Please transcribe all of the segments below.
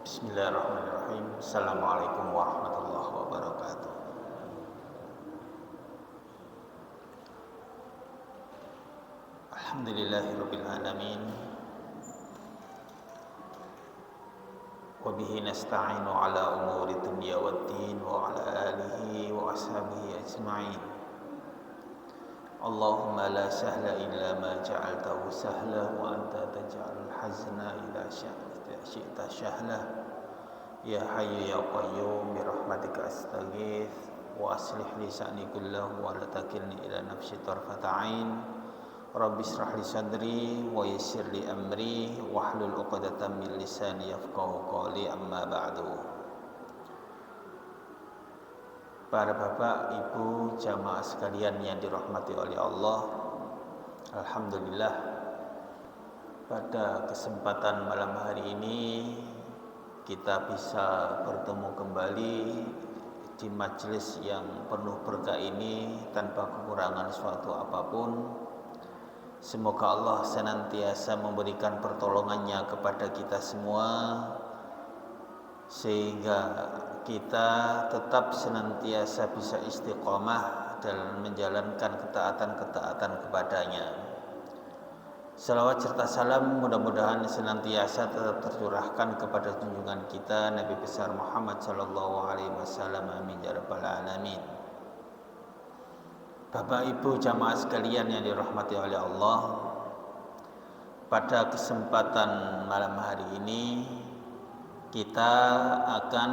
Bismillahirrahmanirrahim. Assalamualaikum warahmatullahi wabarakatuh. Alhamdulillahirabbil alamin. Wa bihi nasta'inu ala umuri dunya waddin wa ala alihi wa ashabihi ajma'in. Allahumma la sahla illa ma ja'altahu sahla wa anta taj'alul hazna idza syi'ta sahla. Ya Hayyu ya Qayyum bi rahmatika astaghits wa aslih li sa'ni kullahu wa la takilni ila nafsi tarfata 'ain. Rabbi israh li sadri wa yassir li amri wahlul 'uqdatam min lisani yafqahu qawli, amma ba'du. Para bapak, ibu, jamaah sekalian yang dirahmati oleh Allah, alhamdulillah pada kesempatan malam hari ini kita bisa bertemu kembali di majelis yang penuh berkah ini tanpa kekurangan suatu apapun. Semoga Allah senantiasa memberikan pertolongannya kepada kita semua, sehingga kita tetap senantiasa bisa istiqomah dalam menjalankan ketaatan-ketaatan kepadanya. Salawat serta salam mudah-mudahan senantiasa tetap tercurahkan kepada junjungan kita Nabi besar Muhammad sallallahu alaihi wasallam, amin ya rabbal alamin. Bapak ibu jamaah sekalian yang dirahmati oleh Allah, pada kesempatan malam hari ini kita akan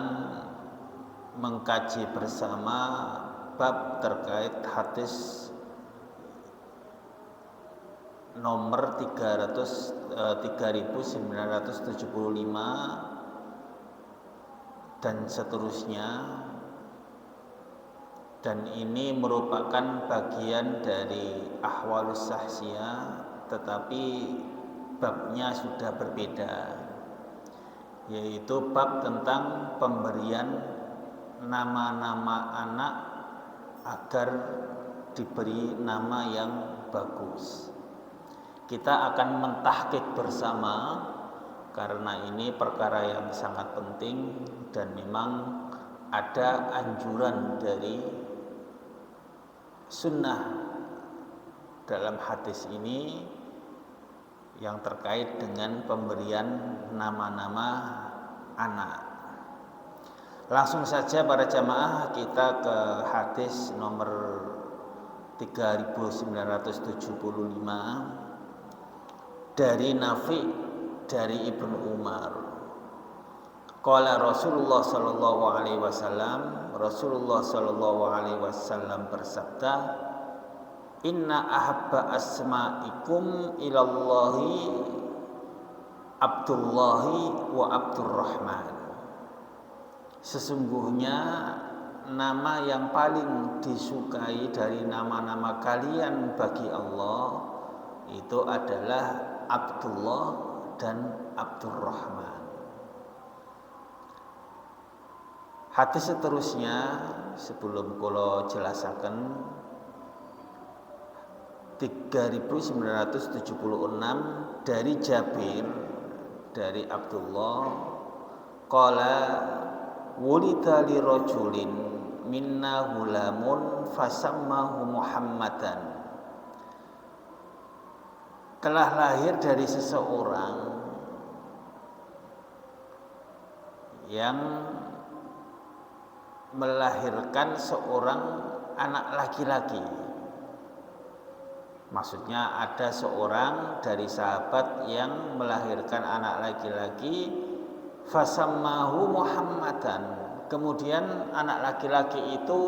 mengkaji bersama bab terkait hadis nomor 3975 dan seterusnya, dan ini merupakan bagian dari ahwalus sahsiyah, tetapi babnya sudah berbeda, yaitu bab tentang pemberian nama-nama anak agar diberi nama yang bagus. Kita akan mentahqiq bersama karena ini perkara yang sangat penting dan memang ada anjuran dari sunnah dalam hadis ini yang terkait dengan pemberian nama-nama anak. Langsung saja para jamaah kita ke hadis nomor 3975 dari Nafi dari Ibnu Umar. Qala Rasulullah sallallahu alaihi wasallam, Rasulullah sallallahu alaihi wasallam bersabda, "Inna ahabba asma'ikum ilallahi Abdullahi wa Abdurrahman." Sesungguhnya nama yang paling disukai dari nama-nama kalian bagi Allah itu adalah Abdullah dan Abdurrahman. Hadis seterusnya sebelum kula jelasaken 3976 dari Jabir dari Abdullah, qala wulida li rajulin minna hulamun fasammahu Muhammadan. Telah lahir dari seseorang yang melahirkan seorang anak laki-laki. Maksudnya ada seorang dari sahabat yang melahirkan anak laki-laki, fasammahu Muhammadan. Kemudian anak laki-laki itu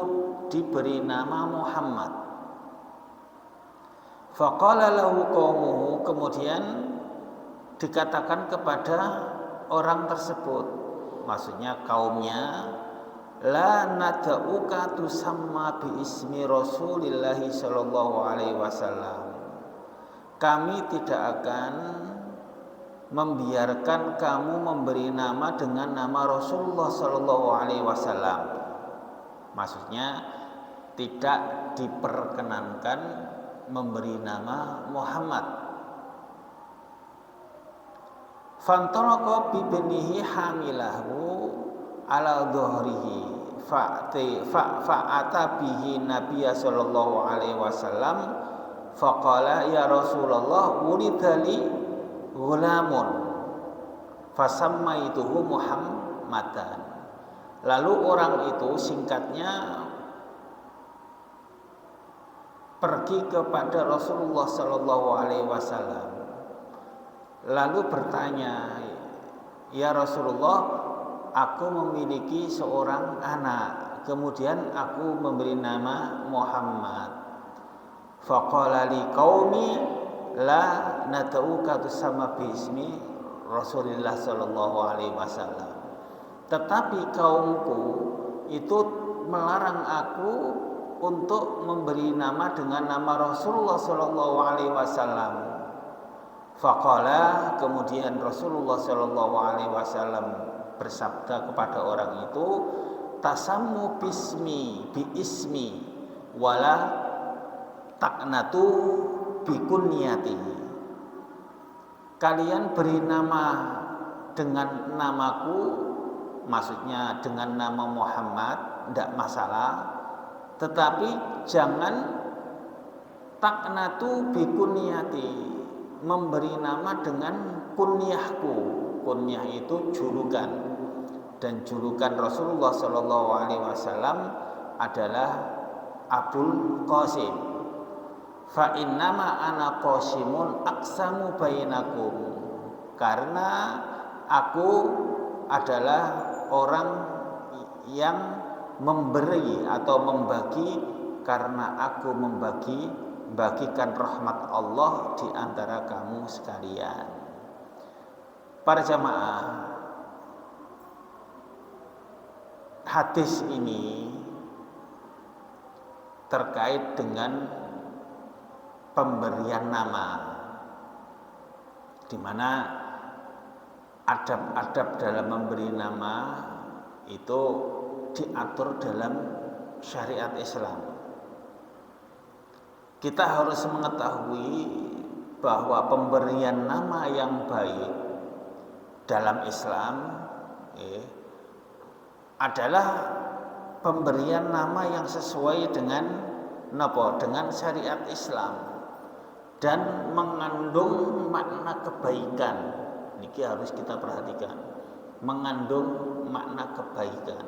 diberi nama Muhammad. Faqala lahu qaumuhu, kemudian dikatakan kepada orang tersebut, maksudnya kaumnya, la nad'uka tusamma bi ismi Rasulillah sallallahu alaihi wasallam. Kami tidak akan membiarkan kamu memberi nama dengan nama Rasulullah sallallahu alaihi wasallam. Maksudnya tidak diperkenankan memberi nama Muhammad. Fantalaqa bi banihi hamilahu ala dhahrihi fa'ata bihi Nabiya sallallahu alaihi wasallam faqala ya Rasulullah wuridali ghulamun fasammaituhu Muhammadan. Lalu orang itu singkatnya pergi kepada Rasulullah sallallahu alaihi wasallam lalu bertanya, ya Rasulullah, aku memiliki seorang anak, kemudian aku memberi nama Muhammad. Faqala li qaumi la nad'uka tusamma bi ismi Rasulullah sallallahu alaihi wasallam. Tetapi kaumku itu melarang aku untuk memberi nama dengan nama Rasulullah sallallahu alaihi wasallam. Faqala, kemudian Rasulullah sallallahu alaihi wasallam bersabda kepada orang itu, tasammu bismi bi ismi wala taqnatu bi kunyatihi. Kalian beri nama dengan namaku, maksudnya dengan nama Muhammad, tidak masalah, tetapi jangan taqnatu bi kunyati, memberi nama dengan kunyahku. Kunyah itu julukan, dan julukan Rasulullah sallallahu alaihi wasallam adalah Abul Qasim. Fa innama ana qasimun aqsamu bainakum, karena aku adalah orang yang memberi atau membagi, karena aku bagikan rahmat Allah di antara kamu sekalian. Para jamaah, hadis ini terkait dengan pemberian nama, di mana adab-adab dalam memberi nama itu diatur dalam syariat Islam. Kita harus mengetahui bahwa pemberian nama yang baik dalam Islam adalah pemberian nama yang sesuai dengan syariat Islam dan mengandung makna kebaikan. Ini harus kita perhatikan, mengandung makna kebaikan.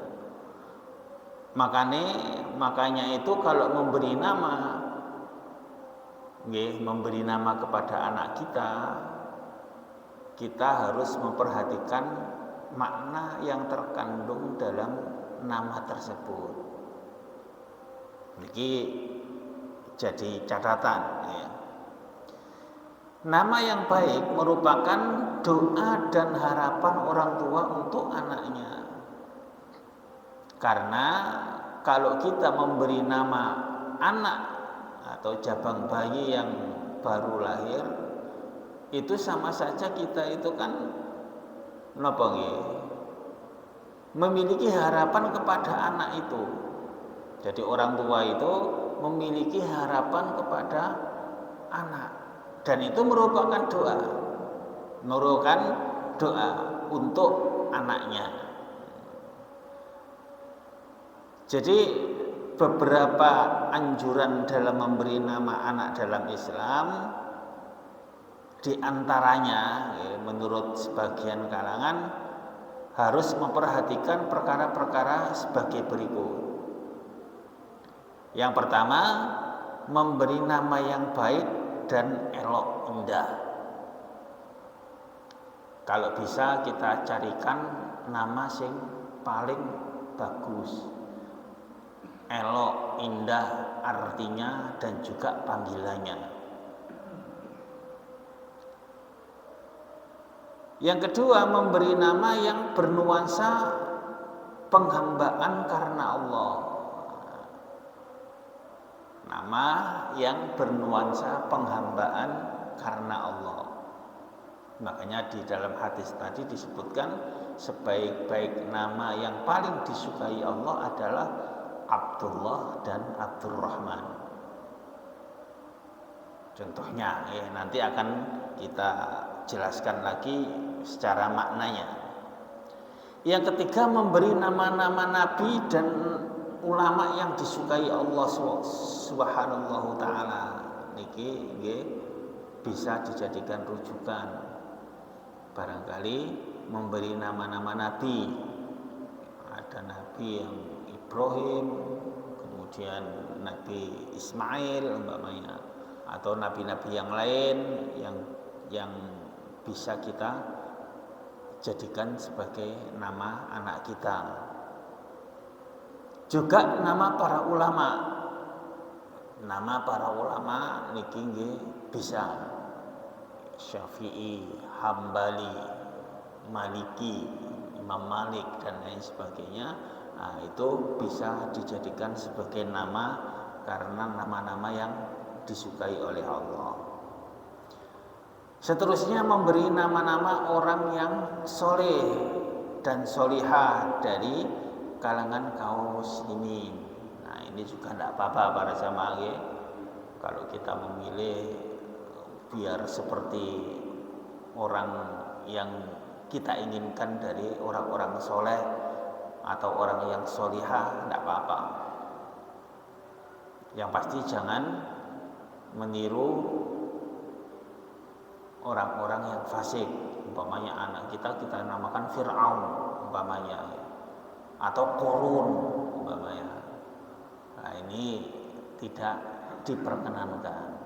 Makanya itu kalau memberi nama kepada anak kita harus memperhatikan makna yang terkandung dalam nama tersebut. Ini jadi catatan. Nama yang baik merupakan doa dan harapan orang tua untuk anaknya. Karena kalau kita memberi nama anak atau jabang bayi yang baru lahir, itu sama saja kita itu kan memiliki harapan kepada anak itu. Jadi orang tua itu memiliki harapan kepada anak, dan itu merupakan doa untuk anaknya. Jadi beberapa anjuran dalam memberi nama anak dalam Islam, di antaranya menurut sebagian kalangan harus memperhatikan perkara-perkara sebagai berikut. Yang pertama, memberi nama yang baik dan elok, indah. Kalau bisa kita carikan nama yang paling bagus, elok, indah artinya dan juga panggilannya. Yang kedua, memberi nama yang bernuansa penghambaan karena Allah. Nama yang bernuansa penghambaan karena Allah. Makanya di dalam hadis tadi disebutkan sebaik-baik nama yang paling disukai Allah adalah Abdullah dan Abdurrahman. Contohnya nanti akan kita jelaskan lagi secara maknanya. Yang ketiga, memberi nama-nama nabi dan ulama yang disukai Allah Subhanahu taala. Niki nggih bisa dijadikan rujukan. Barangkali memberi nama-nama nabi. Ada nabi yang Ibrahim, kemudian Nabi Ismail umpamanya, atau nabi-nabi yang lain yang bisa kita jadikan sebagai nama anak kita. Juga nama para ulama. Nama para ulama niki nggih bisa Syafi'i, Hambali, Maliki, Imam Malik dan lain sebagainya. Nah, itu bisa dijadikan sebagai nama karena nama-nama yang disukai oleh Allah. Seterusnya, memberi nama-nama orang yang soleh dan solihah dari kalangan kaum muslimin. Nah, ini juga tidak apa-apa para jamaah ya. Kalau kita memilih biar seperti orang yang kita inginkan dari orang-orang soleh atau orang yang solihah, tidak apa-apa. Yang pasti jangan meniru orang-orang yang fasik. Umpamanya anak kita namakan Fir'aun umpamanya, atau Korun umpamanya. Nah, ini tidak diperkenankan.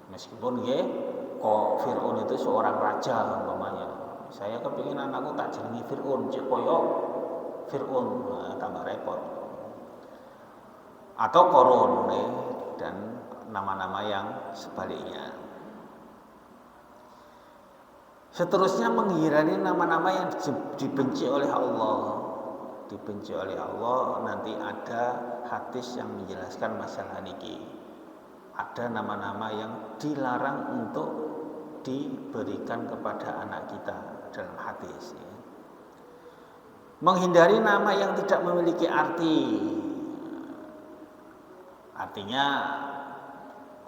Meskipun ya, kok Fir'aun itu seorang raja umpamanya. Saya kepingin anakku tak jenengi Fir'aun, cek koyo Fir'aun, nah, tambah repot. Atau Korun dan nama-nama yang sebaliknya. Seterusnya, menghindari nama-nama yang dibenci oleh Allah. Dibenci oleh Allah, nanti ada hadis yang menjelaskan masalah niki. Ada nama-nama yang dilarang untuk diberikan kepada anak kita dalam hadis. Menghindari nama yang tidak memiliki arti. Artinya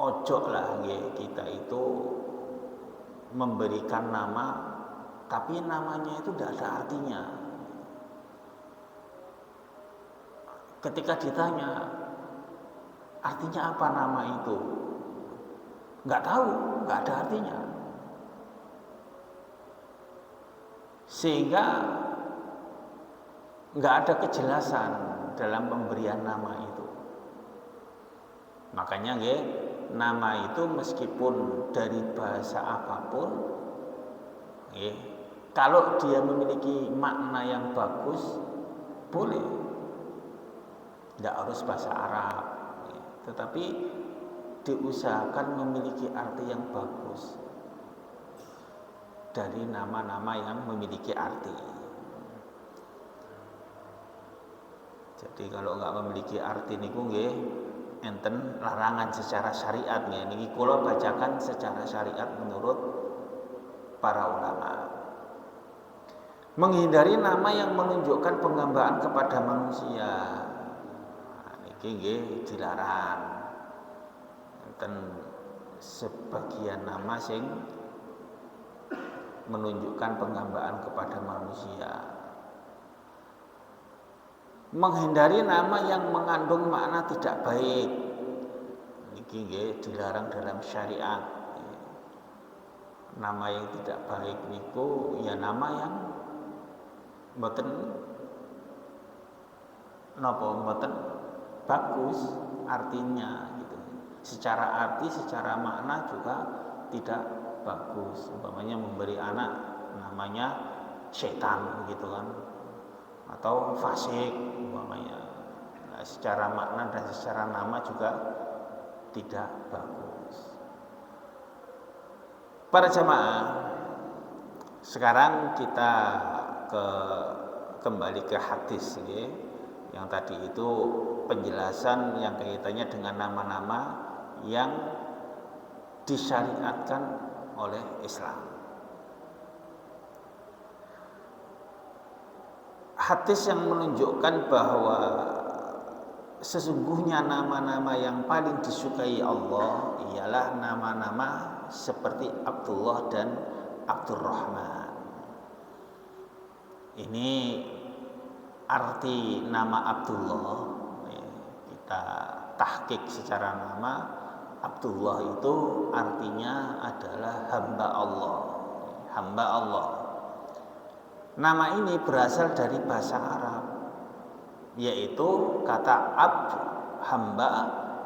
ojo lah kita itu memberikan nama tapi namanya itu tidak ada artinya. Ketika ditanya artinya apa nama itu, nggak tahu, nggak ada artinya, sehingga nggak ada kejelasan dalam pemberian nama itu. Makanya nama itu meskipun dari bahasa apapun, kalau dia memiliki makna yang bagus, boleh. Tidak harus bahasa Arab, tetapi diusahakan memiliki arti yang bagus dari nama-nama yang memiliki arti. Jadi kalau nggak memiliki arti niku nggih enten larangan secara syariat ya. Niki kula bacakan secara syariat menurut para ulama. Menghindari nama yang menunjukkan penghambaan kepada manusia. Nah, niki nggih dilarang. Enten sebagian nama sing menunjukkan penghambaan kepada manusia. Menghindari nama yang mengandung makna tidak baik. Niki nggih dilarang dalam syariat. Nama yang tidak baik niku ya nama yang mboten bagus artinya gitu. Secara arti, secara makna juga tidak bagus. Umpamanya memberi anak namanya setan gitu kan, atau fasik umpamanya. Nah, secara makna dan secara nama juga tidak bagus. Para jamaah, sekarang kita kembali ke hadis ya. Yang tadi itu penjelasan yang kaitannya dengan nama-nama yang disyariatkan oleh Islam. Hadis yang menunjukkan bahwa sesungguhnya nama-nama yang paling disukai Allah ialah nama-nama seperti Abdullah dan Abdurrahman. Ini arti nama Abdullah. Kita tahqiq secara nama. Abdullah itu artinya adalah hamba Allah. Hamba Allah. Nama ini berasal dari bahasa Arab, yaitu kata abd, hamba,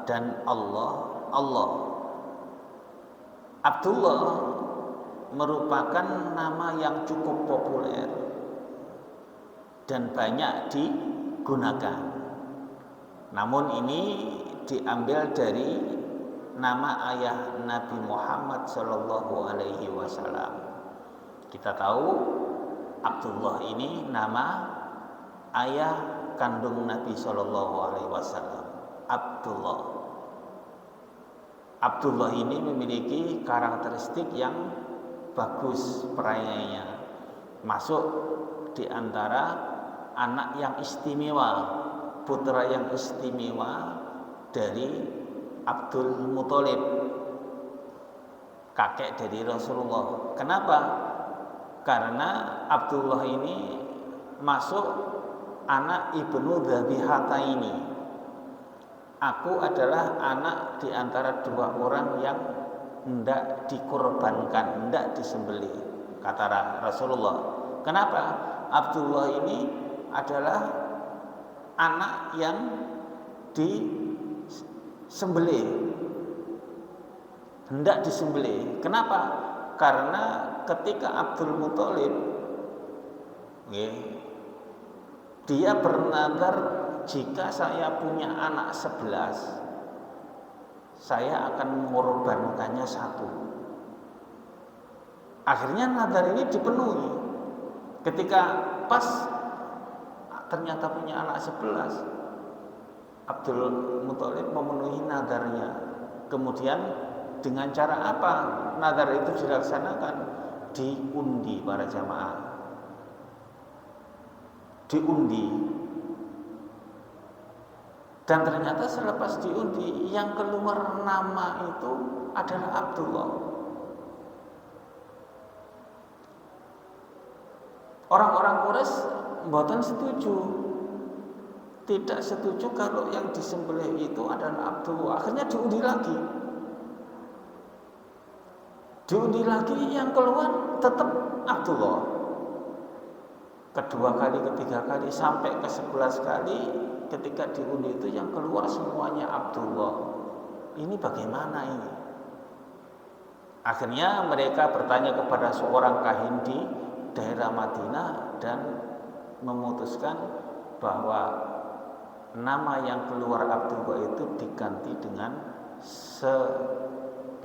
dan Allah, Allah. Abdullah merupakan nama yang cukup populer dan banyak digunakan. Namun ini diambil dari nama ayah Nabi Muhammad Shallallahu Alaihi Wasallam. Kita tahu Abdullah ini nama ayah kandung Nabi Shallallahu Alaihi Wasallam. Abdullah ini memiliki karakteristik yang bagus perayanya, masuk di antara anak yang istimewa, putra yang istimewa dari Abdul Muthalib, kakek dari Rasulullah. Kenapa? Karena Abdullah ini masuk anak Ibnu Dzabihataini. Aku adalah anak di antara dua orang yang hendak dikorbankan, hendak disembelih, kata Rasulullah. Kenapa? Abdullah ini adalah anak yang disembelih, hendak disembelih. Kenapa? Karena ketika Abdul Muthalib dia bernadar, jika saya punya anak 11, saya akan mengorbankannya 1. Akhirnya nadar ini dipenuhi. Ketika pas ternyata punya anak 11, Abdul Muthalib memenuhi nadarnya. Kemudian dengan cara apa nadar itu dilaksanakan? Diundi para jamaah. Diundi. Dan ternyata selepas diundi, yang keluar nama itu adalah Abdullah. Orang-orang Quraisy mboten setuju, tidak setuju kalau yang disembelih itu adalah Abdullah. Akhirnya diundi lagi. Diundi lagi, yang keluar tetap Abdullah. Kedua kali, ketiga kali, sampai ke 11 kali. Ketika diundi itu yang keluar semuanya Abdullah. Ini bagaimana ini? Akhirnya mereka bertanya kepada seorang kahin di daerah Madinah dan memutuskan bahwa nama yang keluar Abdullah itu diganti dengan 10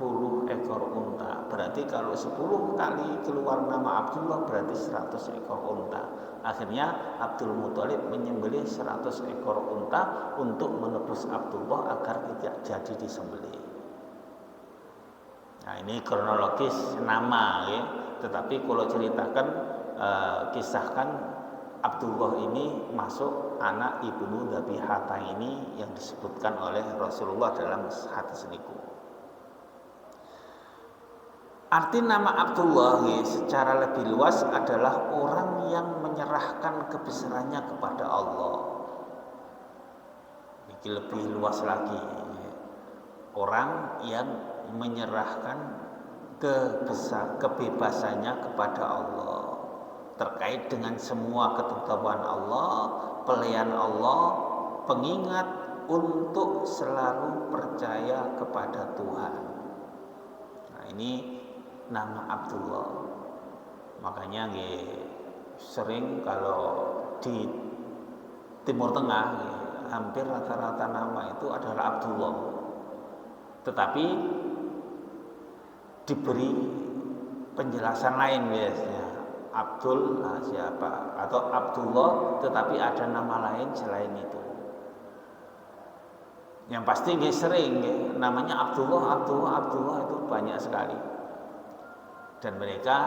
ekor unta. Berarti kalau 10 kali keluar nama Abdullah berarti 100 ekor unta. Akhirnya Abdul Muthalib menyembelih 100 ekor unta untuk menebus Abdullah agar tidak jadi disembelih. Nah, ini kronologis nama ya. Tetapi kalau ceritakan kisahkan Abdullah ini masuk anak Ibnu Dzabihataini yang disebutkan oleh Rasulullah dalam hadis niku. Arti nama Abdullah secara lebih luas adalah orang yang menyerahkan kebesarannya kepada Allah. Ini lebih luas lagi. Orang yang menyerahkan kebebasannya kepada Allah terkait dengan semua ketetapan Allah, pelayan Allah, pengingat untuk selalu percaya kepada Tuhan. Nah, ini nama Abdullah. Makanya sering kalau di Timur Tengah hampir rata-rata nama itu adalah Abdullah. Tetapi diberi penjelasan lain biasanya. Abdul siapa? Atau Abdullah tetapi ada nama lain selain itu. Yang pasti sering namanya Abdullah itu banyak sekali. Dan mereka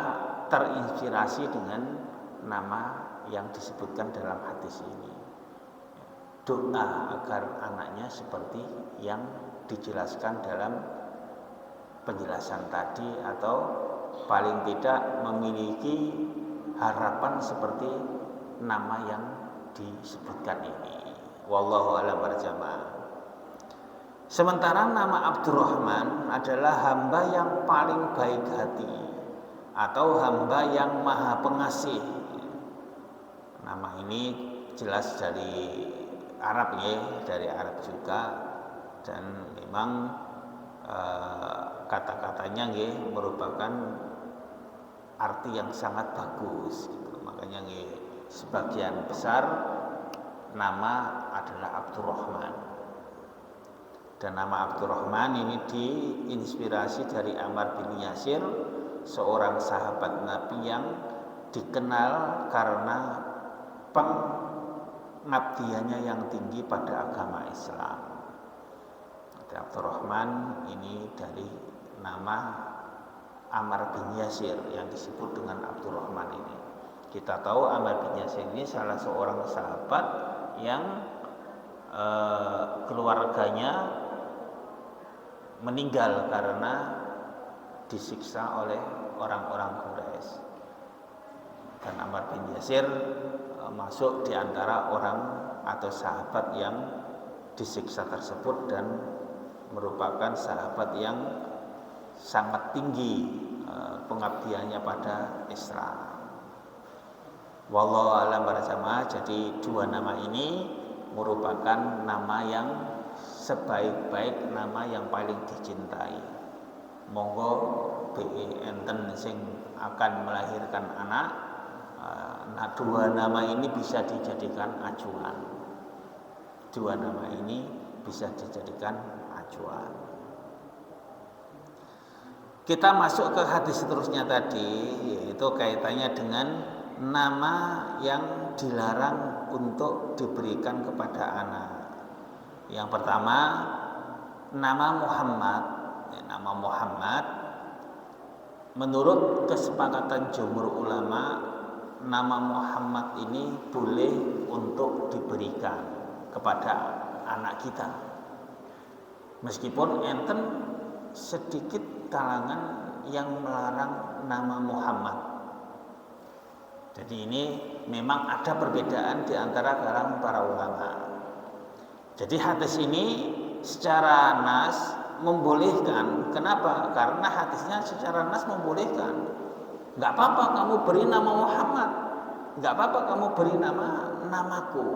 terinspirasi dengan nama yang disebutkan dalam hadis ini. Doa agar anaknya seperti yang dijelaskan dalam penjelasan tadi, atau paling tidak memiliki harapan seperti nama yang disebutkan ini. Wallahu a'lam bishawab. Sementara nama Abdurrahman adalah hamba yang paling baik hati atau hamba yang maha pengasih. Nama ini jelas dari Arab ya, dari Arab juga, dan memang kata-katanya ya, merupakan arti yang sangat bagus gitu. Makanya ya, sebagian besar nama adalah Abdurrahman. Dan nama Abdurrahman ini diinspirasi dari Ammar bin Yasir, seorang sahabat Nabi yang dikenal karena pengabdiannya yang tinggi pada agama Islam. Abdurrahman ini dari nama Ammar bin Yasir yang disebut dengan Abdurrahman ini. Kita tahu Ammar bin Yasir ini salah seorang sahabat yang keluarganya meninggal karena disiksa oleh orang-orang Quraisy. Dan Ammar bin Yasir masuk di antara orang atau sahabat yang disiksa tersebut dan merupakan sahabat yang sangat tinggi pengabdiannya pada Islam. Wallahu a'lam bishawab. Jadi dua nama ini merupakan nama yang sebaik-baik nama yang paling dicintai. Monggo enten sing akan melahirkan anak, nah dua nama ini bisa dijadikan acuan. Dua nama ini bisa dijadikan acuan. Kita masuk ke hadis seterusnya tadi, yaitu kaitannya dengan nama yang dilarang untuk diberikan kepada anak. Yang pertama, nama Muhammad. Nama Muhammad menurut kesepakatan jumhur ulama, nama Muhammad ini boleh untuk diberikan kepada anak kita. Meskipun enten sedikit kalangan yang melarang nama Muhammad. Jadi ini memang ada perbedaan di antara kalangan para ulama. Jadi hadis ini secara nas membolehkan. Kenapa? Karena hadisnya secara nas membolehkan. Enggak apa-apa kamu beri nama Muhammad. Enggak apa-apa kamu beri namaku.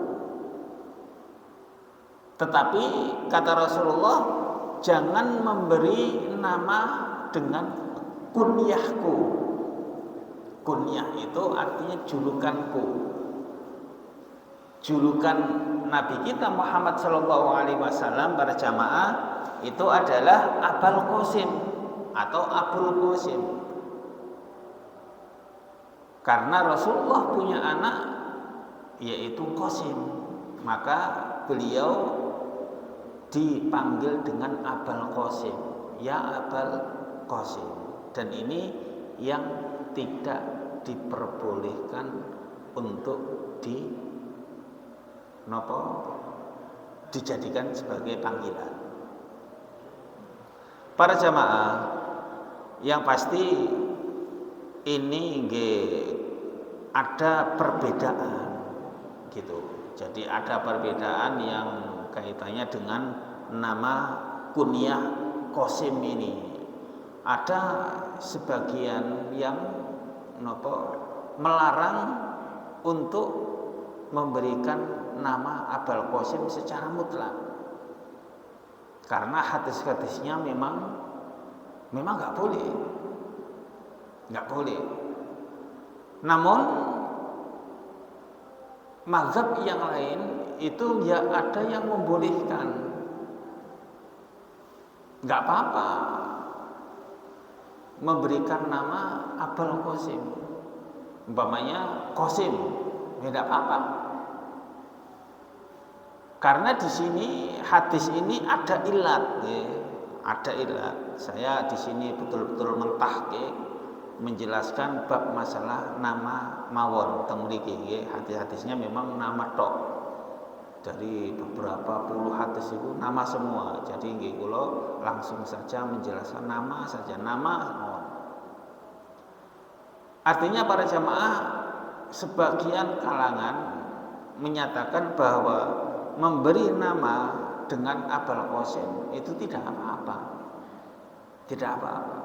Tetapi kata Rasulullah, jangan memberi nama dengan kunyahku. Kunyah itu artinya julukanku. Julukan Nabi kita Muhammad Shallallahu Alaihi Wasallam para jamaah itu adalah Abul Qasim atau Abul Qasim. Karena Rasulullah punya anak yaitu Qasim, maka beliau dipanggil dengan Abul Qasim, ya Abul Qasim. Dan ini yang tidak diperbolehkan untuk dijadikan sebagai panggilan. Para jamaah, yang pasti ini ada perbedaan gitu. Jadi ada perbedaan yang kaitannya dengan nama kunyah Qasim ini. Ada sebagian yang melarang untuk memberikan nama Abul Qasim secara mutlak. Karena hadis-hadisnya memang nggak boleh. Nggak boleh. Namun mazhab yang lain itu ya ada yang membolehkan. Nggak apa-apa memberikan nama Abul Qasim. Umpamanya Qasim, tidak apa-apa. Karena di sini hadis ini ada ilat, ya. Ada ilat. Saya di sini betul-betul mentahqiq menjelaskan bab masalah nama mawon teng mriki nggih. Hadis-hadisnya memang nama tok. Dari beberapa puluh hadis itu nama semua. Jadi nggih kula langsung saja menjelaskan nama saja, nama mawon. Artinya para jamaah sebagian kalangan menyatakan bahwa memberi nama dengan Abul Qasim itu tidak apa-apa. Tidak apa-apa.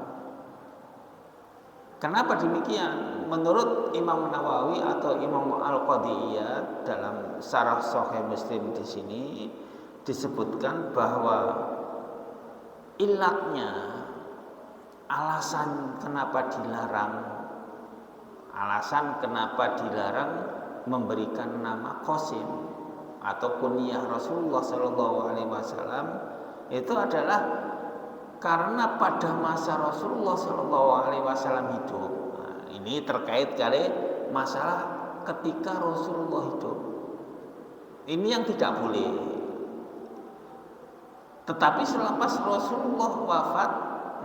Kenapa demikian? Menurut Imam Nawawi atau Imam Al-Qadiyat dalam Syarah Sahih Muslim di sini disebutkan bahwa ilatnya, alasan kenapa dilarang memberikan nama Qasim atau kunyah Rasulullah Shallallahu Alaihi Wasallam itu adalah karena pada masa Rasulullah Shallallahu Alaihi Wasallam hidup. Nah, ini terkait kali masalah ketika Rasulullah hidup. Ini yang tidak boleh. Tetapi selepas Rasulullah wafat,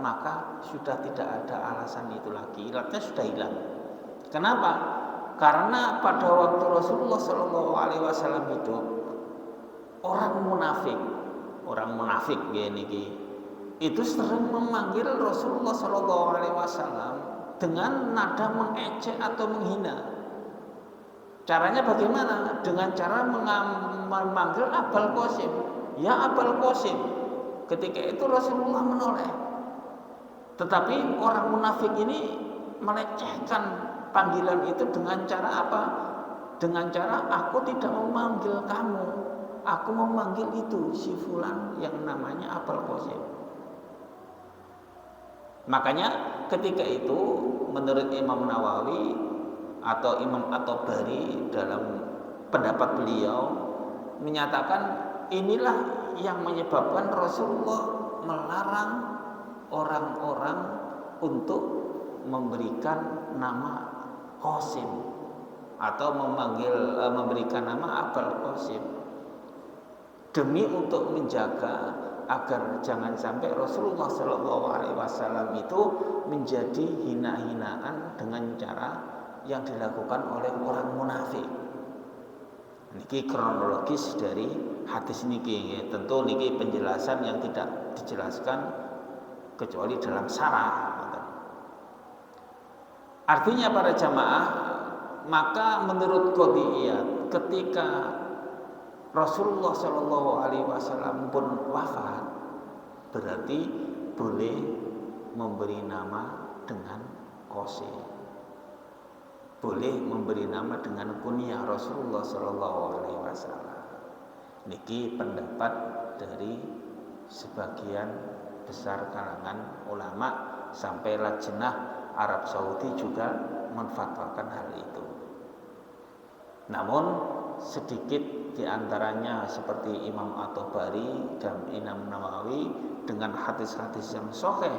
maka sudah tidak ada alasan itu lagi. Ilatnya sudah hilang. Kenapa? Karena pada waktu Rasulullah Shallallahu Alaihi Wasallam hidup, orang munafik itu sering memanggil Rasulullah Shallallahu Alaihi Wasallam dengan nada mengejek atau menghina. Caranya bagaimana? Dengan cara memanggil Abul Qasim, ya Abul Qasim. Ketika itu Rasulullah menoleh. Tetapi orang munafik ini melecehkan panggilan itu dengan cara apa? Dengan cara aku tidak memanggil kamu, aku memanggil itu si fulan yang namanya Abul Qasim. Makanya ketika itu menurut Imam Nawawi atau Imam At-Tabari dalam pendapat beliau menyatakan inilah yang menyebabkan Rasulullah melarang orang-orang untuk memberikan nama Qasim atau memberikan nama Abul Qasim demi untuk menjaga agar jangan sampai Rasulullah Shallallahu Alaihi Wasallam itu menjadi hina-hinaan dengan cara yang dilakukan oleh orang munafik. Niki kronologis dari hadis niki, ya. Tentu niki penjelasan yang tidak dijelaskan kecuali dalam syarah. Artinya para jamaah, maka menurut Qadiyat ketika Rasulullah Shallallahu Alaihi Wasallam pun wafat, berarti boleh memberi nama dengan Qasim, boleh memberi nama dengan kunyah Rasulullah Shallallahu Alaihi Wasallam. Niki pendapat dari sebagian besar kalangan ulama, sampai lajnah Arab Saudi juga menfatwakan hal itu. Namun sedikit diantaranya seperti Imam At-Tabari dan Imam Nawawi dengan hadis-hadis yang sahih,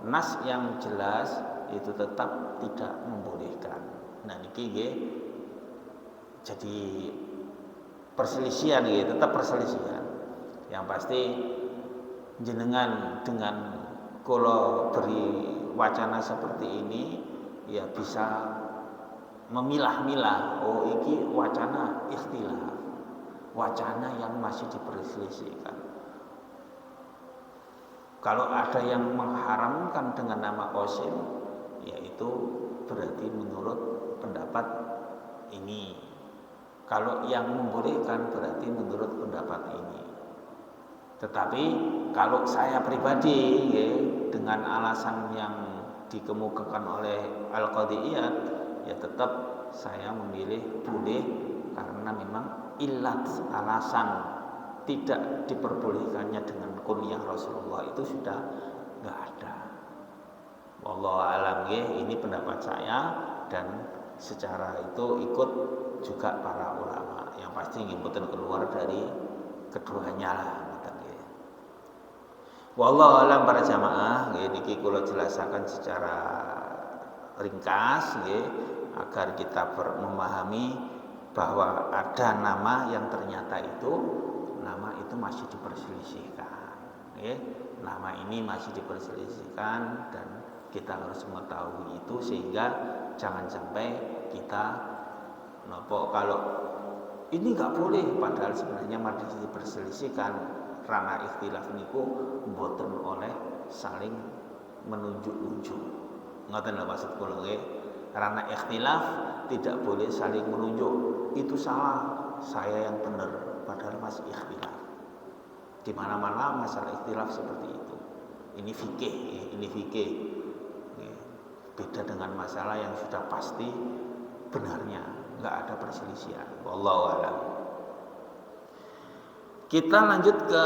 nas yang jelas itu tetap tidak membolehkan. Nah niki nggih jadi perselisihan, tetap perselisihan. Yang pasti jenengan dengan kalau beri wacana seperti ini ya bisa memilah-milah, oh iki wacana ikhtilaf, wacana yang masih diperselisihkan. Kalau ada yang mengharamkan dengan nama Qasim, yaitu berarti menurut pendapat ini. Kalau yang membolehkan berarti menurut pendapat ini. Tetapi kalau saya pribadi dengan alasan yang dikemukakan oleh Al-Qadiyat, ya tetap saya memilih boleh, karena memang ilat, alasan tidak diperbolehkannya dengan kunyah Rasulullah itu sudah nggak ada. Wallahu a'lam, ini pendapat saya, dan secara itu ikut juga para ulama yang pasti ngikutin keluar dari keduanya lah. Wallahu a'lam para jamaah, niki kula jelasaken secara ringkas agar kita memahami bahwa ada nama yang ternyata itu nama itu masih diperselisihkan. Nama ini masih diperselisihkan dan kita harus mengetahui itu, sehingga jangan sampai kita kalau ini nggak boleh padahal sebenarnya masih diperselisihkan. Rana ikhtilaf niku mboten oleh saling menunjuk-nunjuk. Ngoten lho maksud kula nggih. Rana ikhtilaf tidak boleh saling menunjuk. Itu salah, saya yang benar, padahal masih ikhtilaf. Di mana-mana masalah ikhtilaf seperti itu. Ini fikih, ini fikih. Beda dengan masalah yang sudah pasti benarnya, nggak ada perselisihan. Wallahu a'lam. Kita lanjut ke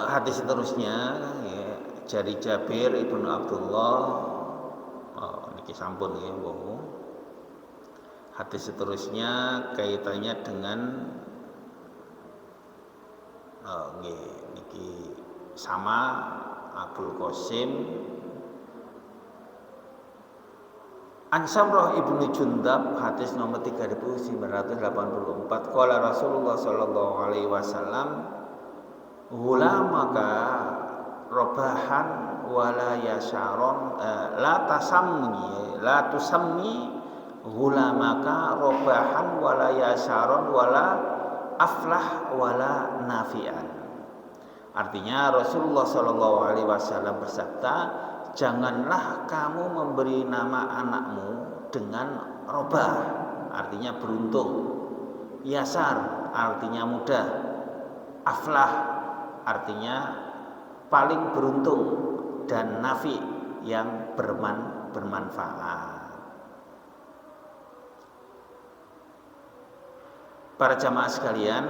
hadis seterusnya, ya. Dari Jabir ibnu Abdullah. Niki sampun ya, bohong. Hadis seterusnya kaitannya dengan niki sama Abdul Qasim An Samrah ibnu Jundab, hadis nomor 3984. Qala Rasulullah sallallahu alaihi wasallam, "Hulamaka robahan wala yasaron la tusammi hulamaka robahan wala yasaron wala aflah wala nafi'an." Artinya Rasulullah sallallahu alaihi wasallam bersabda, janganlah kamu memberi nama anakmu dengan robah, artinya beruntung, yasar artinya mudah, aflah artinya paling beruntung, dan nafi yang bermanfaat. Para jamaah sekalian,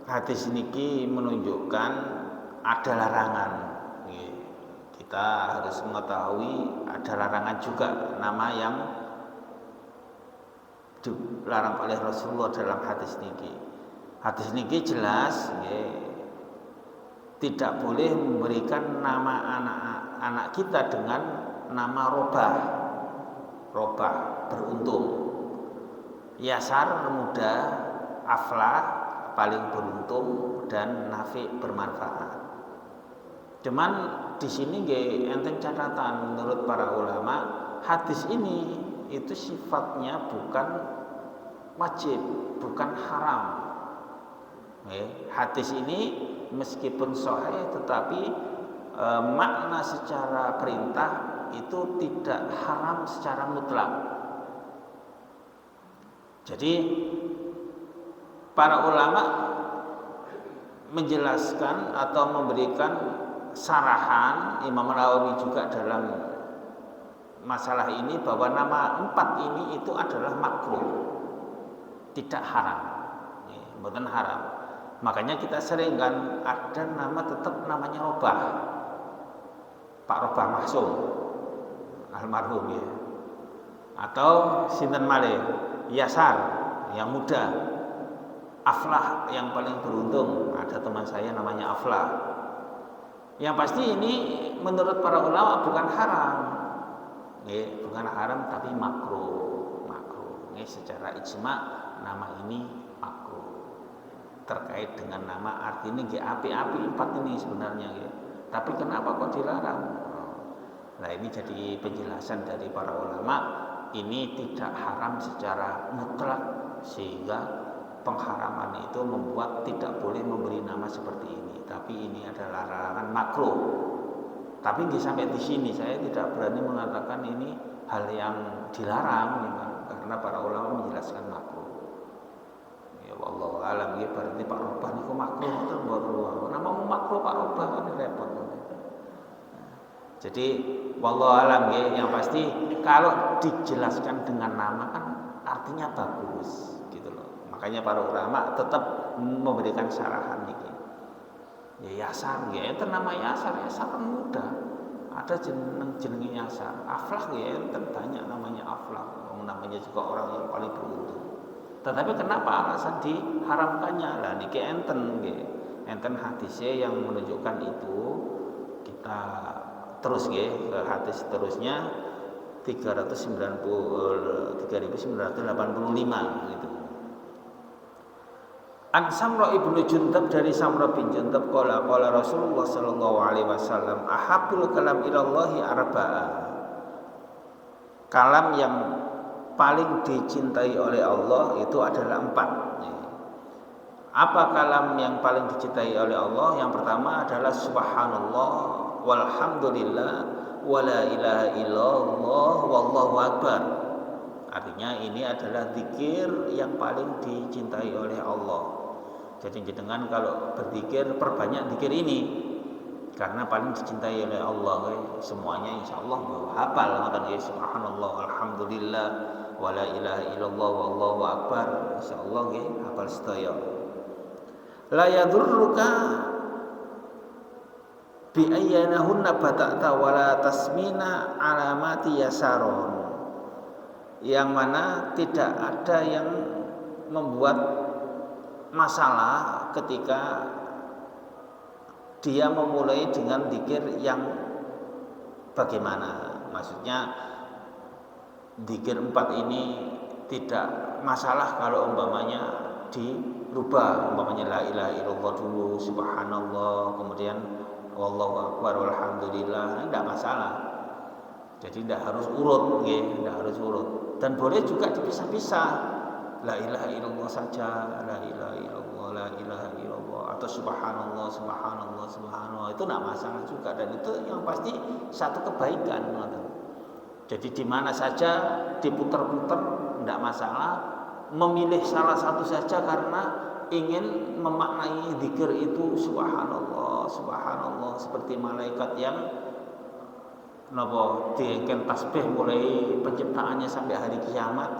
hadis niki menunjukkan ada larangan. Kita harus mengetahui ada larangan juga nama yang dilarang oleh Rasulullah dalam hadis niki. Hadis niki jelas tidak boleh memberikan nama anak kita dengan nama robah beruntung, yasar mudah, aflah paling beruntung, dan nafi bermanfaat. Cuman di sini enteng catatan menurut para ulama, hadis ini itu sifatnya bukan wajib, bukan haram. Hadis ini meskipun sahih tetapi makna secara perintah itu tidak haram secara mutlak. Jadi para ulama menjelaskan atau memberikan sarahan, Imam Nawawi juga dalam masalah ini, bahwa nama 4 ini itu adalah makruh, tidak haram, bukan haram. Makanya kita sering kan ada nama tetap namanya robah, Pak Robah Mahsum almarhum ya, atau sinten malih yasar yang muda, aflah yang paling beruntung, ada teman saya namanya Aflah. Yang pasti ini menurut para ulama bukan haram, bukan haram tapi makruh. Secara ijma nama ini makruh. Terkait dengan nama artinya api-api 4 ini sebenarnya tapi kenapa kok dilarang? Nah ini jadi penjelasan dari para ulama, ini tidak haram secara mutlak, sehingga pengharaman itu membuat tidak boleh memberi nama seperti ini. Tapi ini adalah larangan makruh. Tapi sampai di sini saya tidak berani mengatakan ini hal yang dilarang, karena para ulama menjelaskan makruh. Ya wallahu alam, berarti Pak Robah niku makruh terus mboten. Namamu makruh Pak Robah kan repot. Jadi wallahu alam yang pasti kalau dijelaskan dengan nama kan artinya bagus gitu loh. Makanya para ulama tetap memberikan sarahan ini. Ya yasar, itu nama yasar kan mudah. Ada jeneng yasar. Aflah enten banyak namanya aflah. Namanya juga orang yang paling beruntung. Tetapi kenapa alasan diharamkannya? Lah niki enten hadisnya yang menunjukkan itu. Kita terus ke hadis seterusnya 3985 gitu. An Samrah ibnu Jundab, dari Samrah bin Jundab, qala Rasulullah sallallahu alaihi wasallam, ahabul kalam ilallahi arba'a. Kalam yang paling dicintai oleh Allah itu adalah 4. Apa kalam yang paling dicintai oleh Allah? Yang pertama adalah subhanallah walhamdulillah wala ilaha illallah wallahu akbar. Artinya ini adalah zikir yang paling dicintai oleh Allah. Jadi jenengan kalau berzikir perbanyak zikir ini karena paling dicintai oleh Allah. Semuanya insyaallah hafal ngoten nggih, subhanallah alhamdulillah wala ilaha illallah wallahu akbar, insyaallah nggih hafal sedaya. La yadurruka bi ayyanahunna bata'ta wala tasmina alamati yasaron, yang mana tidak ada yang membuat masalah ketika dia memulai dengan zikir yang bagaimana. Maksudnya zikir 4 ini tidak masalah kalau umpamanya dirubah, umpamanya la ilaha illallah dulu, subhanallah, kemudian wallahu akbar walhamdulillah, tidak masalah. Jadi tidak harus urut, tidak harus urut. Dan boleh juga dipisah-pisah. La ilaha illallah saja, la ilaha illallah, la ilaha illallah, atau subhanallah, subhanallah, subhanallah, itu tidak masalah juga. Dan itu yang pasti satu kebaikan. Jadi di mana saja diputar-putar tidak masalah. Memilih salah satu saja karena ingin memaknai zikir itu subhanallah, subhanallah, seperti malaikat yang diengken tasbih mulai penciptaannya sampai hari kiamat,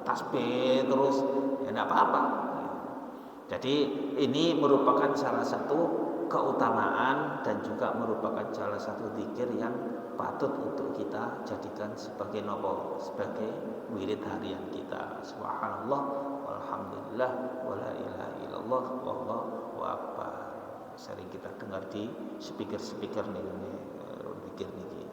tasbih terus, ya tidak apa-apa. Jadi ini merupakan salah satu keutamaan dan juga merupakan salah satu zikir yang patut untuk kita jadikan sebagai sebagai wirid harian kita. Subhanallah walhamdulillah wala ilaha illallah wallahu akbar. Sering kita dengar di speaker nih zikir niki.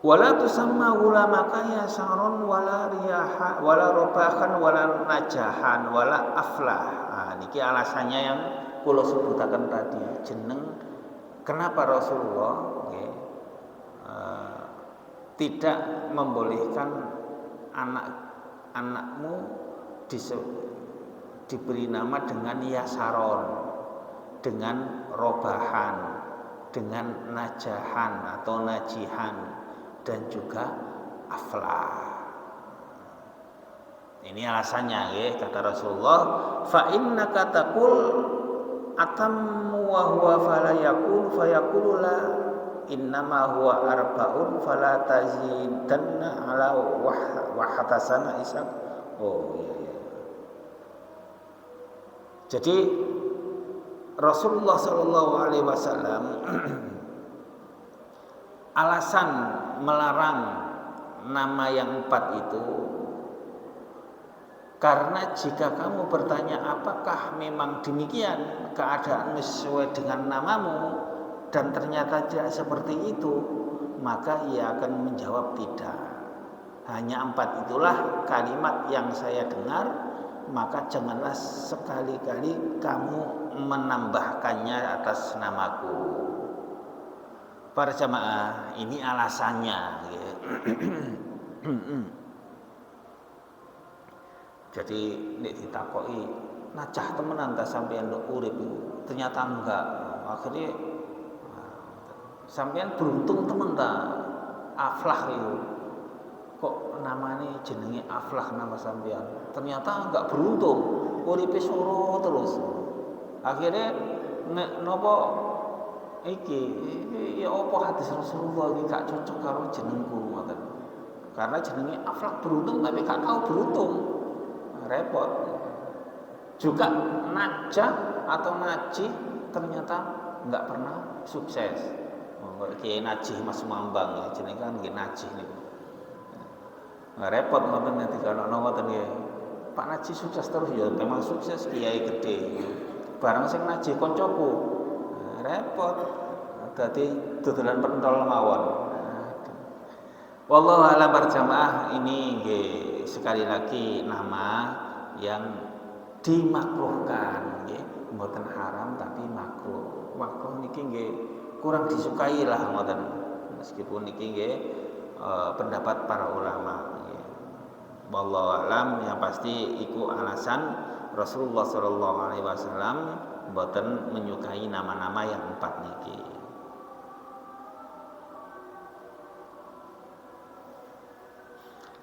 Wala tusamma ulamaka ya saron wala riyaha wala robahan wala najahan wala aflah. Nah, niki alasannya yang kula sebutaken tadi, jeneng kenapa Rasulullah tidak membolehkan anak-anakmu diberi nama dengan yasaron, dengan robahan, dengan najahan atau najihan, dan juga aflah. Ini alasannya kata Rasulullah, fa innaka taqul atammu wa huwa fala yaqul fa yaqulu la innama huwa arba'un fala tazidanna ala wahtasana isab. Oh iya. Jadi Rasulullah sallallahu alaihi wasallam alasan melarang nama yang 4 itu karena jika kamu bertanya apakah memang demikian keadaan sesuai dengan namamu dan ternyata tidak seperti itu, maka ia akan menjawab tidak. Hanya 4 itulah kalimat yang saya dengar, maka janganlah sekali-kali kamu menambahkannya atas namaku. Para jamaah, ini alasannya. Jadi nek ditakoki najah temenan ta sampean nduk urip iku, ternyata enggak. Akhirnya sampean beruntung temen ta Aflah itu. Kok namanya jenenge Aflah nama sampean? Ternyata enggak beruntung, uripe soro terus. Akhirnya nek napa iki ya apa hadis Rasulullah iki gak cocok karo jenengku ngoten. Karena jenenge Aflah beruntung tapi gak tahu beruntung. Repot. Juga najah atau najih ternyata enggak pernah sukses. Kiai Najih Mas Mambang ya jenenge kan nggih Najih niku. Repot ngoten nanti kalau ngoten nggih. Pak Najih sukses terus ya memang sukses kiai gede. Barang sing Najih koncoku. Repot. Dadi dodolan pentol mawon. Wallahu a'lam berjamaah, ini nggih sekali lagi nama yang dimakruhkan nggih, mboten haram tapi makruh. Makruh niki nggih kurang disukai lah ngoten. Meskipun niki nggih pendapat para ulama nggih. Wallahu a'lam, yang pasti iku alasan Rasulullah sallallahu alaihi wasallam mboten menyukai nama-nama yang 4 niki.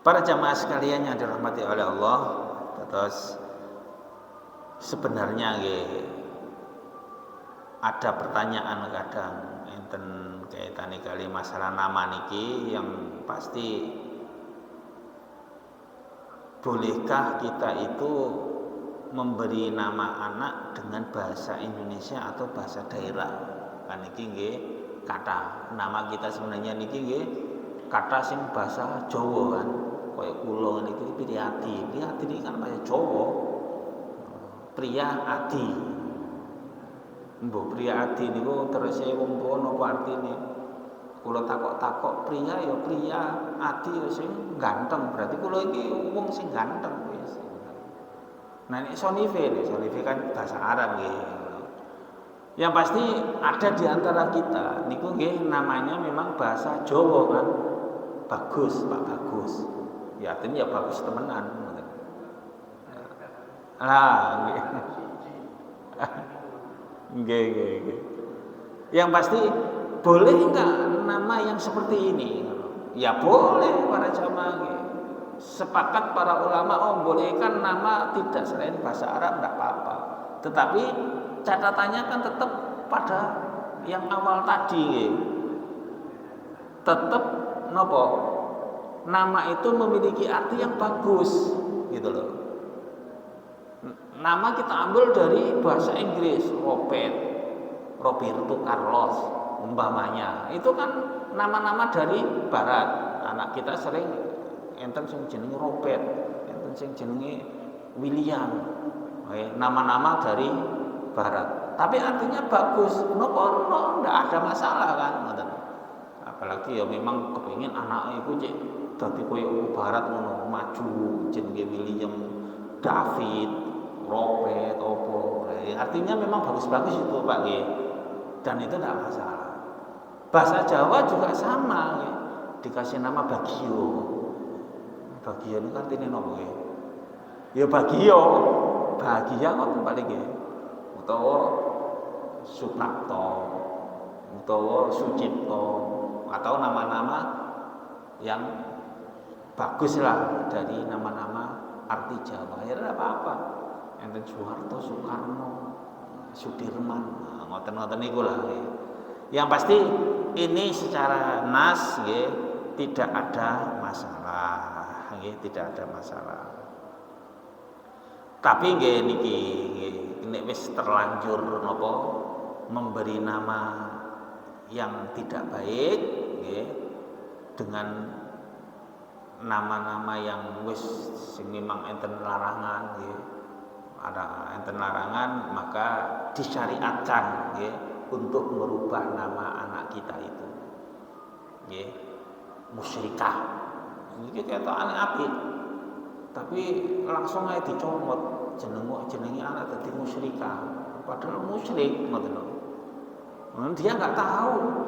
Para jamaah sekalian yang dirahmati oleh Allah, terus sebenarnya ada pertanyaan kadang enten kaitane kali masalah nama niki, yang pasti bolehkah kita itu memberi nama anak dengan bahasa Indonesia atau bahasa daerah? Kan niki nggih kata nama kita sebenarnya niki nggih kata sing bahasa Jawa kan. Kaya kula niki Priyadi. Priyadi niki kan bahasa Jawa. Priya Adi. Mbok Priya Adi niku terus wong tuwa napa artine? Kula takok-takok priya ya priya, adi ya sing ganteng. Berarti kula iki wong sing ganteng wis. Nah ini sonife kan bahasa Arab nggih. Yang pasti ada di antara kita niku nggih namanya memang bahasa Jawa kan. Bagus, Pak Bagus. Ya artinya ya bagus temenan. Lah nggih. Nggih. Yang pasti boleh enggak nama yang seperti ini? Ya boleh para jamaah. Sepakat para ulama, bolehkan nama tidak selain bahasa Arab, enggak apa-apa. Tetapi catatannya kan tetap pada yang awal tadi. Tetap nopo? Nama itu memiliki arti yang bagus, gitu loh. Nama kita ambil dari bahasa Inggris, Roberto Carlos umpamanya. Itu kan nama-nama dari barat. Anak kita sering enten sing jenenge Robert, enten sing jenenge William. Nama-nama dari barat. Tapi artinya bagus. Napa ndak ada masalah kan, ngoten. Apalagi ya memang kepengin anak iku cek dadi koyo barat ngono, maju jenenge William, David, Robert, opo. Artinya memang bagus-bagus itu Pak nggih. Dan itu tidak masalah. Bahasa Jawa juga sama nggih. Dikasih nama Bagio. Bagio ini kan artinya nopo nggih? Ya Bagio. Bahagia kok tempat iki. Utawa Suprapto, utawa Sucipto, atau nama-nama yang bagus lah dari nama-nama arti Jawa. Ya tidak apa-apa. Enten Soeharto, Soekarno, Sudirman, ngoten-ngoten niku lah. Yang pasti ini secara nas nggih tidak ada masalah, nggih tidak ada masalah. Tapi nggih niki nek wis terlanjur napa memberi nama yang tidak baik nggih dengan nama-nama yang wis sing memang enten larangan nggih. Ada enten larangan, maka disyariatkan nggih untuk merubah nama anak kita itu. Nggih. Musyrikah. Iki ketokane apik. Tapi langsung aja dicomot jenenge anak dadi musyrikah. Padahal musyrik ngoten lho. Dia nggak tahu.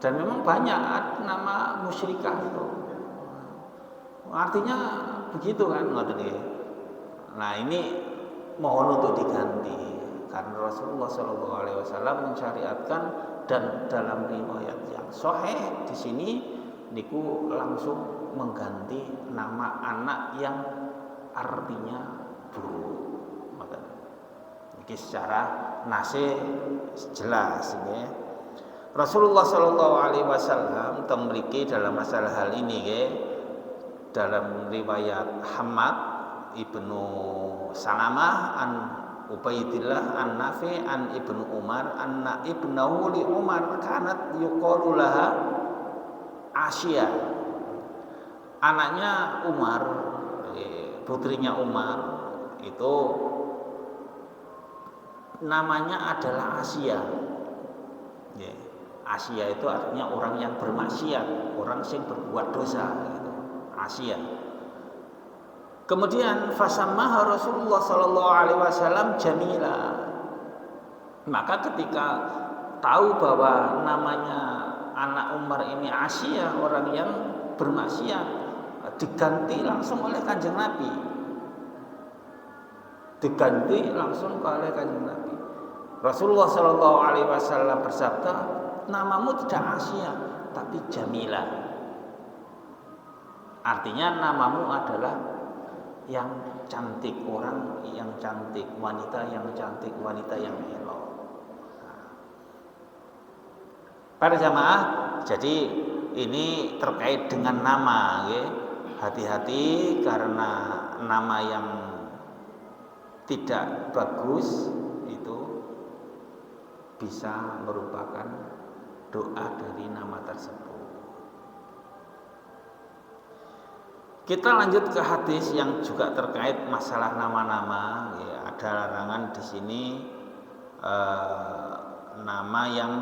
Dan memang banyak nama musyrikah itu. Artinya begitu kan ngoten nggih. Nah, ini mohon untuk diganti karena Rasulullah SAW mensyariatkan, dan dalam riwayat yang sahih di sini niku langsung mengganti nama anak yang artinya buruk. Maka ini secara nase jelas ya. Rasulullah SAW memiliki dalam masalah hal ini ya, dalam riwayat Hamad ibnu Salamah an Ubaidillah an Nafi an ibnu Umar anna ibnahu li Umar kanat yuqalu laha Asia. Anaknya Umar, putrinya Umar itu namanya adalah Asia. Asia itu artinya orang yang bermaksiat, orang yang berbuat dosa gitu. Asia. Kemudian fasammaha Rasulullah sallallahu alaihi wasallam Jamila. Maka ketika tahu bahwa namanya anak Umar ini Asia, orang yang bermaksiat, diganti langsung oleh Kanjeng Nabi. Diganti langsung oleh Kanjeng Nabi. Rasulullah sallallahu alaihi wasallam bersabda, "Namamu tidak Asia, tapi Jamila." Artinya namamu adalah yang cantik, orang yang cantik, wanita yang cantik, wanita yang elok. Para jamaah, jadi ini terkait dengan nama, ya. Hati-hati karena nama yang tidak bagus itu bisa merupakan doa dari nama tersebut. Kita lanjut ke hadis yang juga terkait masalah nama-nama. Ya, ada larangan di sini nama yang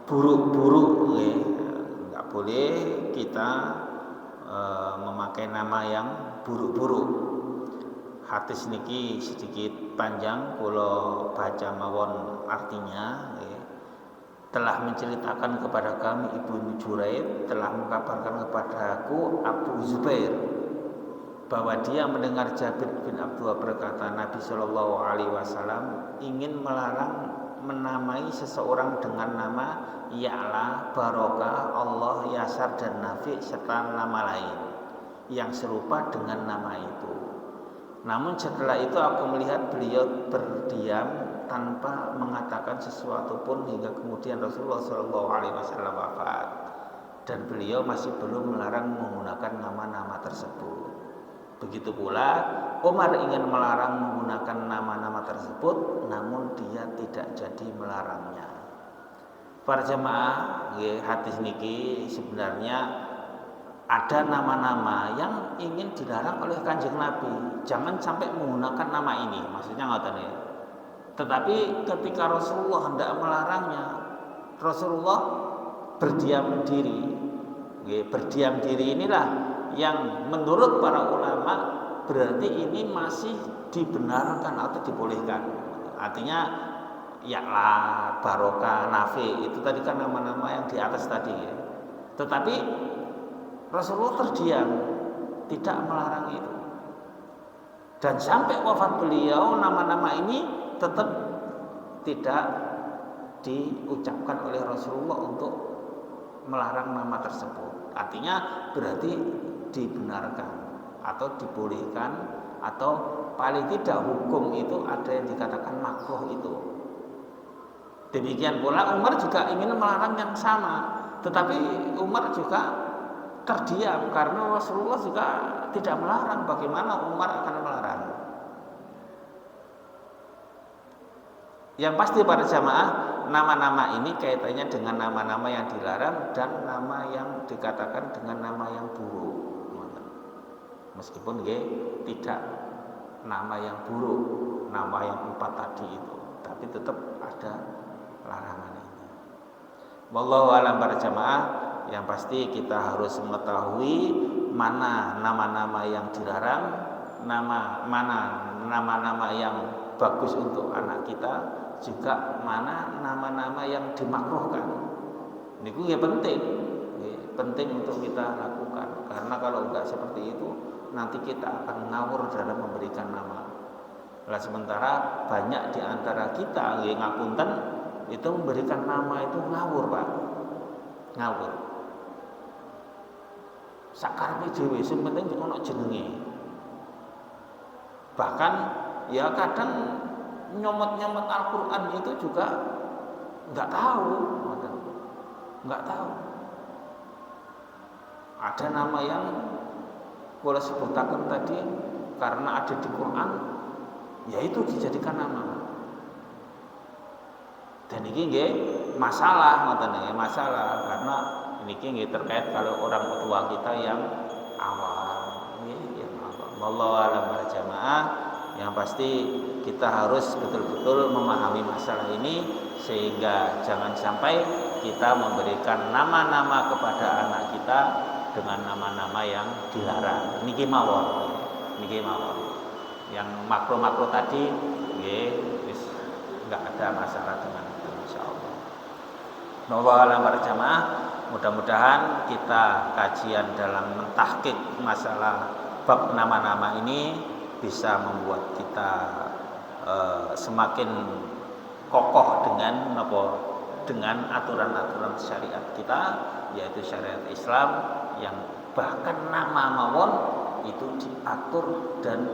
buruk-buruk, ya. Nggak boleh kita memakai nama yang buruk-buruk. Hadis niki sedikit panjang, kula baca mawon artinya, ya. Telah menceritakan kepada kami Ibnu Juraid, telah mengabarkan kepadaku Abu Zubair bahwa dia mendengar Jabir bin Abdullah berkata, Nabi Shallallahu Alaihi Wasallam ingin melarang menamai seseorang dengan nama Ya'la, Barokah, Allah, Yasar dan Nafi serta nama lain yang serupa dengan nama itu. Namun setelah itu aku melihat beliau berdiam tanpa mengatakan sesuatu pun hingga kemudian Rasulullah Shallallahu Alaihi Wasallam wafat dan beliau masih belum melarang menggunakan nama-nama tersebut. Begitu pula Umar ingin melarang menggunakan nama-nama tersebut, namun dia tidak jadi melarangnya. Para jemaah, hadis niki sebenarnya ada nama-nama yang ingin dilarang oleh Kanjeng Nabi. Jangan sampai menggunakan nama ini, maksudnya ngoten ya. Tetapi ketika Rasulullah hendak melarangnya, Rasulullah berdiam diri. Berdiam diri inilah yang menurut para ulama berarti ini masih dibenarkan atau dibolehkan. Artinya Ya'la, Barokah, Nafi itu tadi kan nama-nama yang di atas tadi, ya. Tetapi Rasulullah terdiam, tidak melarang itu. Dan sampai wafat beliau nama-nama ini tetap tidak diucapkan oleh Rasulullah untuk melarang nama tersebut. Artinya berarti dibenarkan atau dibolehkan, atau paling tidak hukum itu ada yang dikatakan makruh itu. Demikian pula Umar juga ingin melarang yang sama, tetapi Umar juga terdiam karena Rasulullah juga tidak melarang. Bagaimana Umar akan melarang? Yang pasti para jamaah, nama-nama ini kaitannya dengan nama-nama yang dilarang dan nama yang dikatakan dengan nama yang buruk. Meskipun tidak nama yang buruk, nama yang 4 tadi itu, tapi tetap ada larangan ini. Wallahu a'lam para jamaah, yang pasti kita harus mengetahui mana nama-nama yang dilarang, mana nama-nama yang bagus untuk anak kita, juga mana nama-nama yang dimakruhkan. Niku ya penting untuk kita lakukan, karena kalau enggak seperti itu nanti kita akan ngawur dalam memberikan nama. Lah sementara banyak di antara kita ngapunten itu memberikan nama itu ngawur, Pak. Ngawur. Sakarepe dhewe sing penting ono jenenge. Bahkan ya kadang nyomot-nyomot Al-Quran itu juga nggak tahu. Ada nama yang kalau sebutakan tadi karena ada di Quran, ya itu dijadikan nama. Dan ini masalah karena ini terkait kalau orang tua kita yang awam, wallahu a'lam jamaah. Yang pasti kita harus betul-betul memahami masalah ini sehingga jangan sampai kita memberikan nama-nama kepada anak kita dengan nama-nama yang dilarang. Niki mawon. Yang makro-makro tadi enggak ada masalah dengan itu insyaallah. Wallahu a'lam jamaah. Mudah-mudahan kita kajian dalam mentahqiq masalah bab nama-nama ini bisa membuat kita semakin kokoh dengan aturan-aturan syariat kita, yaitu syariat Islam yang bahkan nama mawon itu diatur dan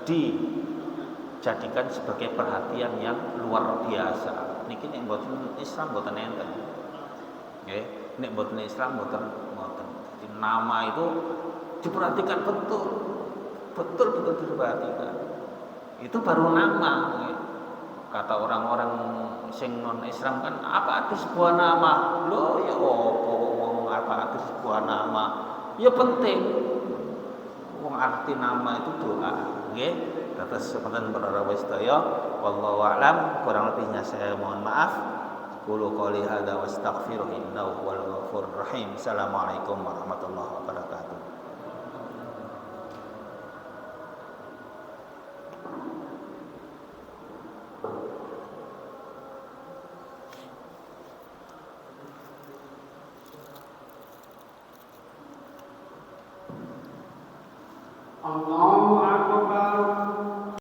dijadikan sebagai perhatian yang luar biasa. Niki nek mboten Islam mboten enten. Nggih, nek mboten Islam mboten. Jadi nama itu diperhatikan betul. Betul diperhatikan. Itu baru nama. Nggih. Kata orang-orang sing non Islam kan apa arti sebuah nama? Loh ya opo wong apa arti sebuah nama? Ya penting. Wong arti nama itu doa, nggih. Dados semanten para sedaya, wallahu a'lam, kurang lebihnya saya mohon maaf. Qulu qouli hadza wastaghfiru innahu huwal ghafurur rahim. Assalamualaikum warahmatullahi wabarakatuh. Allah